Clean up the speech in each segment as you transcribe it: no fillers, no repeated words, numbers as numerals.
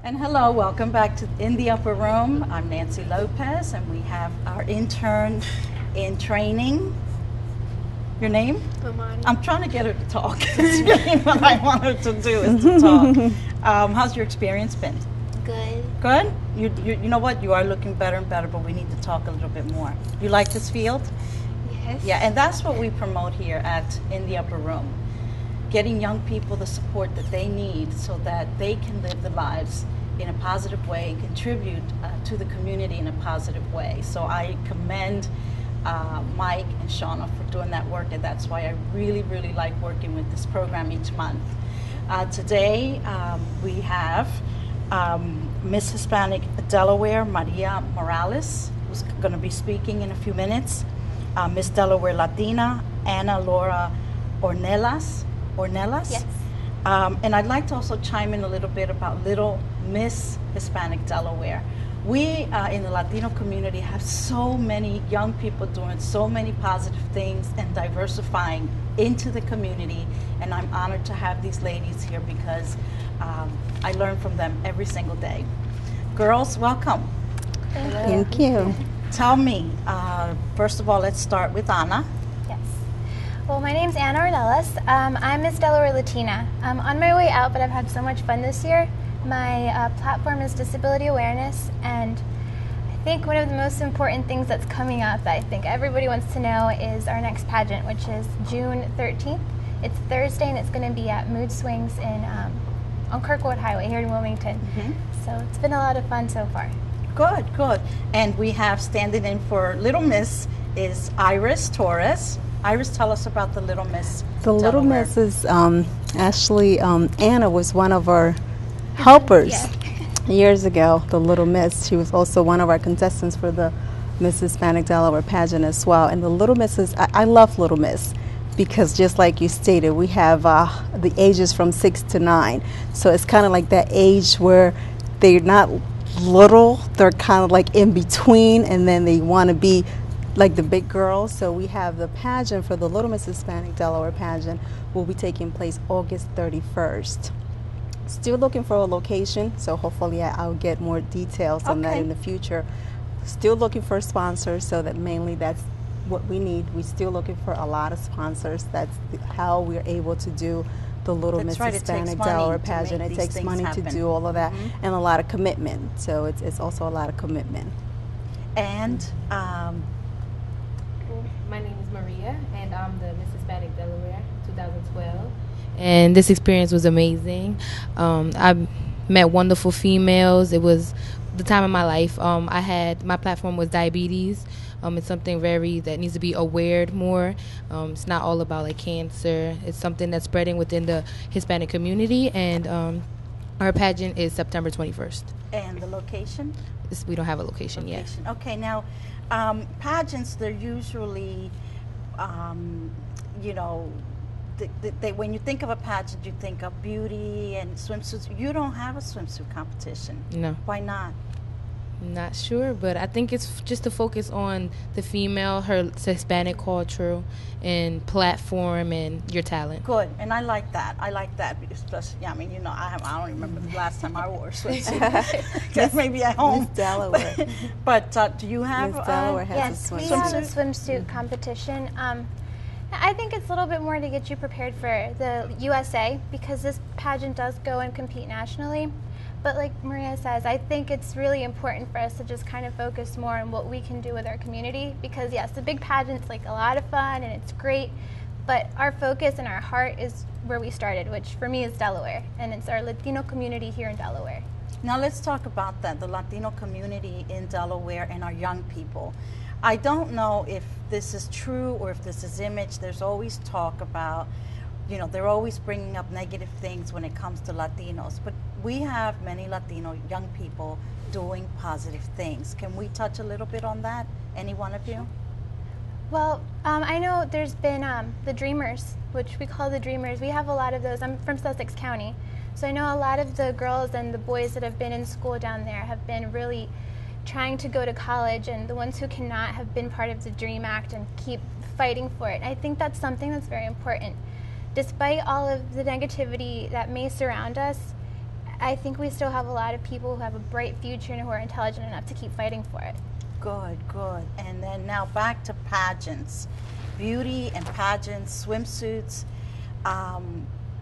And hello, welcome back to In the Upper Room. I'm Nancy Lopez, and we have our intern in training. Your name? Imani. I'm trying to get her to talk. It's really what I want her to do is to talk. How's your experience been? Good. Good? You know what? You are looking better and better, but we need to talk a little bit more. You like this field? Yes. Yeah, and that's what we promote here at In the Upper Room. Getting young people the support that they need so that they can live their lives in a positive way and contribute to the community in a positive way. So I commend Mike and Shauna for doing that work, and that's why I really, really like working with this program each month. Today we have Miss Hispanic Delaware, Maria Morales, who's going to be speaking in a few minutes. Miss Delaware Latina, Ana Laura Ornelas. Yes. And I'd like to also chime in a little bit about Little Miss Hispanic Delaware. We in the Latino community have so many young people doing so many positive things and diversifying into the community, and I'm honored to have these ladies here because I learn from them every single day. Girls, welcome. Thank you. Tell me, first of all, let's start with Ana. Yes. Well, my name's Ana Ornelas. I'm Miss Delaware Latina. I'm on my way out, but I've had so much fun this year. My platform is disability awareness, and I think one of the most important things that's coming up that I think everybody wants to know is our next pageant, which is June 13th. It's Thursday, and it's going to be at Mood Swings on Kirkwood Highway here in Wilmington. So it's been a lot of fun so far. Good, good. And we have standing in for Little Miss is Iris Torres. Iris, tell us about the Little Miss. The Little Delaware. Miss is actually Anna was one of our helpers years ago. The Little Miss, she was also one of our contestants for the Miss Hispanic Delaware pageant as well. And the Little Miss is, I love Little Miss because just like you stated, we have the ages from 6 to 9. So it's kind of like that age where they're not little, they're kind of like in between, and then they want to be like the big girls. So we have the pageant for the Little Miss Hispanic Delaware pageant will be taking place August 31st. Still looking for a location, so hopefully I'll get more details on that in the future. Still looking for sponsors, so that mainly that's what we need. We're still looking for a lot of sponsors. That's how we're able to do the Little Miss Hispanic Delaware pageant. It takes money to do all of that, and a lot of commitment. So it's also a lot of commitment. And my name is Maria, and I'm the Miss Hispanic Delaware 2012. And this experience was amazing. I met wonderful females. It was the time of my life. My platform was diabetes. It's something that needs to be aware more. It's not all about like cancer. It's something that's spreading within the Hispanic community. And our pageant is September 21st. And the location? We don't have a location yet. Okay, now pageants, they're usually, you know, when you think of a pageant, you think of beauty and swimsuits. You don't have a swimsuit competition. No. Why not? Not sure, but I think it's just to focus on the female, her Hispanic culture and platform and your talent. Good, and I like that. I like that because, plus, yeah, I mean, you know, I don't remember the last time I wore a swimsuit. Just maybe at home. Miss Delaware. But do you have? Miss Delaware has Yes, a we swimsuit. have a swimsuit competition. I think it's a little bit more to get you prepared for the USA because this pageant does go and compete nationally. But like Maria says, I think it's really important for us to just kind of focus more on what we can do with our community because yes, the big pageant's like a lot of fun and it's great, but our focus and our heart is where we started, which for me is Delaware, and it's our Latino community here in Delaware. Now let's talk about that, the Latino community in Delaware and our young people. I don't know if this is true or if this is image. There's always talk about, you know, they're always bringing up negative things when it comes to Latinos, but we have many Latino young people doing positive things. Can we touch a little bit on that? Any one of you? Well, I know there's been the Dreamers, which we call the Dreamers. We have a lot of those. I'm from Sussex County, so I know a lot of the girls and the boys that have been in school down there have been really trying to go to college, and the ones who cannot have been part of the DREAM Act and keep fighting for it. I think that's something that's very important. Despite all of the negativity that may surround us, I think we still have a lot of people who have a bright future and who are intelligent enough to keep fighting for it. Good, good. And then now back to pageants. Beauty and pageants, swimsuits.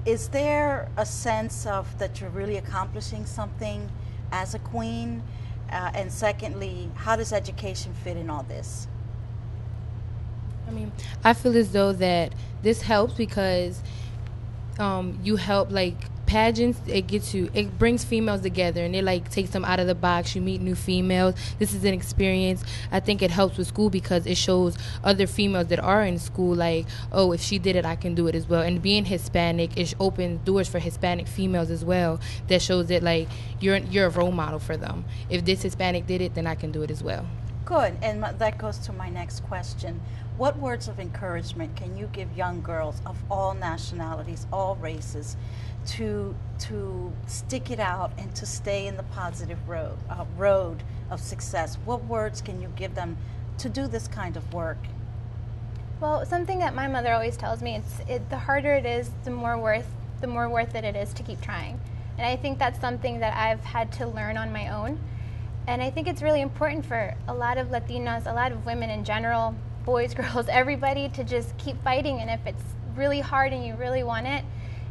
Is there a sense of that you're really accomplishing something as a queen? And secondly, how does education fit in all this? I mean, I feel as though that this helps because you help, like, pageants, it brings females together, and it like takes them out of the box. You meet new females. This is an experience. I think it helps with school because it shows other females that are in school, like, oh, if she did it, I can do it as well. And being Hispanic, it opens doors for Hispanic females as well. That shows that, like, you're a role model for them. If this Hispanic did it, then I can do it as well. Good, and that goes to my next question. What words of encouragement can you give young girls of all nationalities, all races, to stick it out and to stay in the positive road of success? What words can you give them to do this kind of work? Well, something that my mother always tells me, the harder it is, the more worth it is to keep trying. And I think that's something that I've had to learn on my own. And I think it's really important for a lot of Latinas, a lot of women in general, boys, girls, everybody, to just keep fighting. And if it's really hard and you really want it,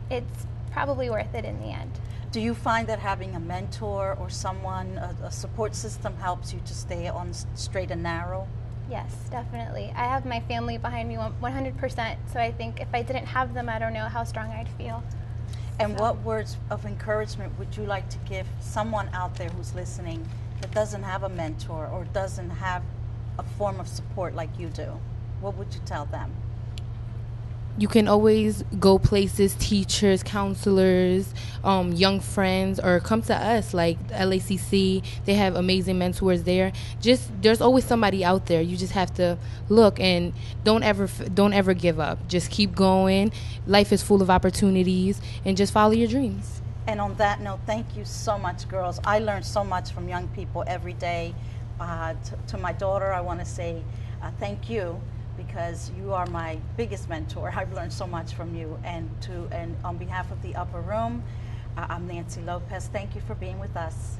it's probably worth it in the end. Do you find that having a mentor or someone, a support system, helps you to stay on straight and narrow? Yes, definitely. I have my family behind me 100%. So I think if I didn't have them, I don't know how strong I'd feel. And what words of encouragement would you like to give someone out there who's listening that doesn't have a mentor or doesn't have a form of support like you do? What would you tell them? You can always go places, teachers, counselors, young friends, or come to us like LACC. They have amazing mentors there. There's always somebody out there. You just have to look, and don't ever give up. Just keep going. Life is full of opportunities, and just follow your dreams. And on that note, thank you so much, girls. I learn so much from young people every day. To my daughter, I want to say thank you, because you are my biggest mentor. I've learned so much from you. And on behalf of the Upper Room, I'm Nancy Lopez. Thank you for being with us.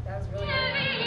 That was really good.